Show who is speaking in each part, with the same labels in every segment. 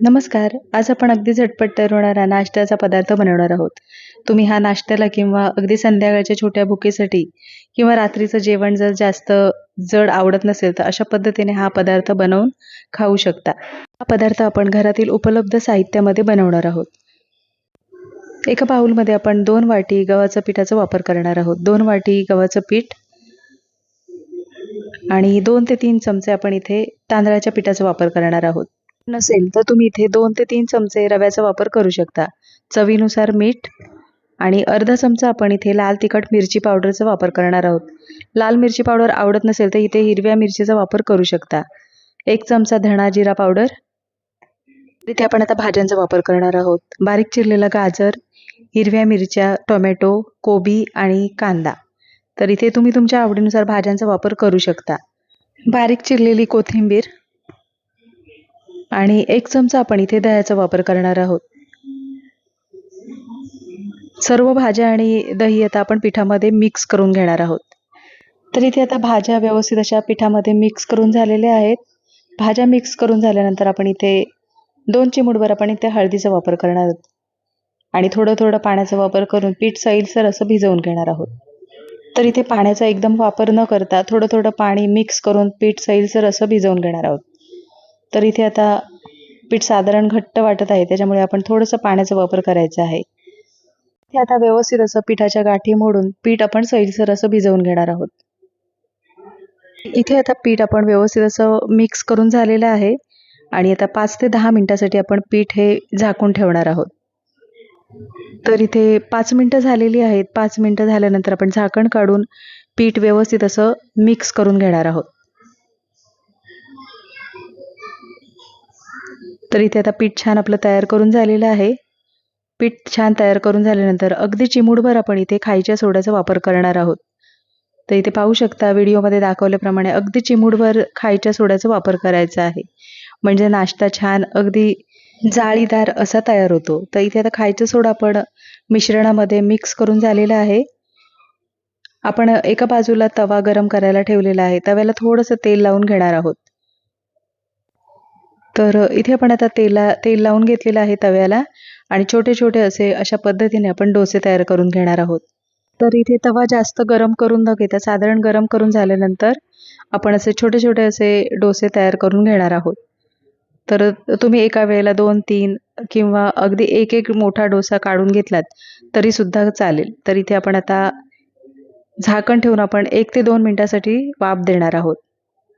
Speaker 1: नमस्कार. आज आपण अगदी झटपट तयार होणारा नाश्त्याचा पदार्थ बनवणार आहोत. तुम्ही हा नाश्त्याला किंवा अगदी संध्याकाळच्या छोट्या भुकेसाठी किंवा रात्रीचं जेवण जर जास्त जड आवडत नसेल, तर अशा पद्धतीने हा पदार्थ बनवून खाऊ शकता. हा पदार्थ आपण घरातील उपलब्ध साहित्यामध्ये बनवणार आहोत. एका बाउलमध्ये आपण 2 वाटी गव्हाच्या पिठाचा वापर करणार आहोत. 2 वाटी गव्हाचं पीठ आणि 2 ते 3 चमचे आपण इथे तांदळाच्या पिठाचा वापर करणार आहोत. नसेल तर तुम्ही इथे 2 ते 3 चमचे रव्याचा वापर करू शकता. चवीनुसार मीठ आणि अर्धा चमचा आपण इथे लाल तिखट मिरची पावडरचा वापर करणार आहोत. लाल मिरची पावडर आवडत नसेल तर इथे हिरव्या मिरचीचा वापर करू शकता. 1 चमचा धणा जिरा पावडर. इथे आपण आता भाज्यांचा वापर करणार आहोत. बारीक चिरलेला गाजर, हिरव्या मिरच्या, टोमॅटो, कोबी आणि कांदा. तर इथे तुम्ही तुमच्या आवडीनुसार भाज्यांचा वापर करू शकता. बारीक चिरलेली कोथिंबीर आणि 1 चमचा आपण इथे दह्याचा वापर करणार आहोत. सर्व भाज्या आणि दही आता आपण पिठामध्ये मिक्स करून घेणार आहोत. तर इथे आता भाज्या व्यवस्थित अशा पिठामध्ये मिक्स करून झालेल्या आहेत. भाज्या मिक्स करून झाल्यानंतर आपण इथे 2 चिमूटभर आपण इथे हळदीचा वापर करणार आहोत आणि थोडं पाण्याचा वापर करून पीठ सैलसर असं भिजवून घेणार आहोत. तर इथे पाण्याचा एकदम वापर न करता थोडं पाणी मिक्स करून पीठ सैलसर असं भिजवून घेणार आहोत. तर इथे आता पीठ साधारण घट्ट वाटत आहे, त्याच्यामुळे आपण थोडंसं पाण्याचा वापर करायचा आहे. इथे आता व्यवस्थित असं पिठाच्या गाठी मोडून पीठ आपण सैलसर असं भिजवून घेणार आहोत. इथे आता पीठ आपण व्यवस्थित असं मिक्स करून झालेलं आहे आणि आता 5 ते 10 मिनिटासाठी आपण पीठ हे झाकून ठेवणार आहोत. तर इथे 5 मिनिटं झालेली आहेत. 5 मिनिटं झाल्यानंतर आपण झाकण काढून पीठ व्यवस्थित असं मिक्स करून घेणार आहोत. तर इथे आता पीठ छान आपलं तयार करून झालेलं आहे. पीठ छान तयार करून झाल्यानंतर अगदी चिमूटभर आपण इथे खायच्या सोड्याचा वापर करणार आहोत. तर इथे पाहू शकता व्हिडिओमध्ये दाखवल्याप्रमाणे अगदी चिमूटभर खायच्या सोड्याचा वापर करायचा आहे. म्हणजे नाश्ता छान अगदी जाळीदार असा तयार होतो. तर इथे आता खायचा सोडा आपण मिश्रणामध्ये मिक्स करून झालेला आहे. आपण एका बाजूला तवा गरम करायला ठेवलेला आहे. तव्याला थोडंसं तेल लावून घेणार आहोत. तर इथे आपण आता तेल लावून घेतलेलं आहे तव्याला आणि छोटे असे अशा पद्धतीने आपण डोसे तयार करून घेणार आहोत. तर इथे तवा जास्त गरम करून न घेता साधारण गरम करून झाल्यानंतर आपण असे छोटे असे डोसे तयार करून घेणार आहोत. तर तुम्ही एका वेळेला 2-3 किंवा अगदी एक मोठा डोसा काढून घेतलात तरी सुद्धा चालेल. तर इथे आपण आता झाकण ठेवून आपण 1 ते 2 मिनिटासाठी वाफ देणार आहोत.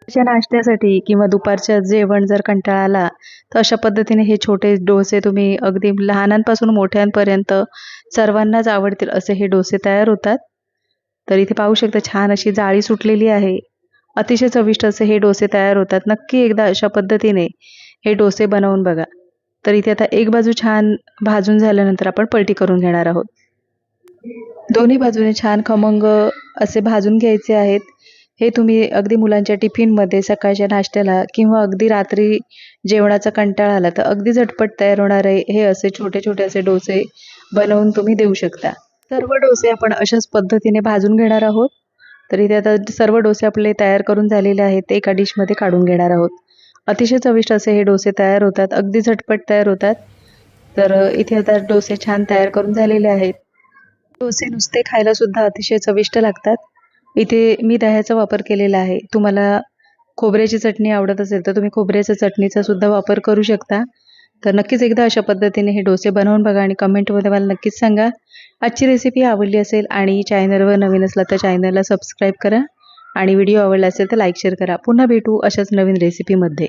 Speaker 1: अशा नाश्त्यासाठी किंवा दुपारच्या जेवण जर कंटाळा आला तर अशा पद्धतीने हे छोटे डोसे तुम्ही अगदी लहानांपासून मोठ्यांपर्यंत सर्वांनाच आवडतील असे हे डोसे तयार होतात. तर इथे पाहू शकता छान अशी जाळी सुटलेली आहे. अतिशय चविष्ट असे हे डोसे तयार होतात. नक्की एकदा अशा पद्धतीने हे डोसे बनवून बघा. तर इथे आता एक बाजू छान भाजून झाल्यानंतर आपण पलटी करून घेणार आहोत. दोन्ही बाजूने छान खमंग असे भाजून घ्यायचे आहेत. हे तुम्ही अगदी मुलांच्या टिफिनमध्ये, सकाळच्या नाश्त्याला किंवा अगदी रात्री जेवणाचा कंटाळा आला तर अगदी झटपट तयार होणारे हे असे छोटे असे डोसे बनवून तुम्ही देऊ शकता. सर्व डोसे आपण अशाच पद्धतीने भाजून घेणार आहोत. तर इथे आता सर्व डोसे आपले तयार करून झालेले आहेत. ते एका डिशमध्ये काढून घेणार आहोत. अतिशय चविष्ट असे हे डोसे तयार होतात. अगदी झटपट तयार होतात. तर इथे आता डोसे छान तयार करून झालेले आहेत. डोसे नुसते खायला सुद्धा अतिशय चविष्ट लागतात. इथे मी दह्याचा वापर केलेला आहे. तुम्हाला खोबऱ्याची चटणी आवडत असेल तर तुम्ही खोबऱ्याच्या चटणीचा सुद्धा वापर करू शकता. तर नक्कीच एकदा अशा पद्धतीने हे डोसे बनवून बघा आणि कमेंटमध्ये मला नक्कीच सांगा. आजची रेसिपी आवडली असेल आणि चॅनलवर नवीन असला तर चॅनलला सबस्क्राईब करा आणि व्हिडिओ आवडला असेल तर लाईक शेअर करा. पुन्हा भेटू अशाच नवीन रेसिपीमध्ये.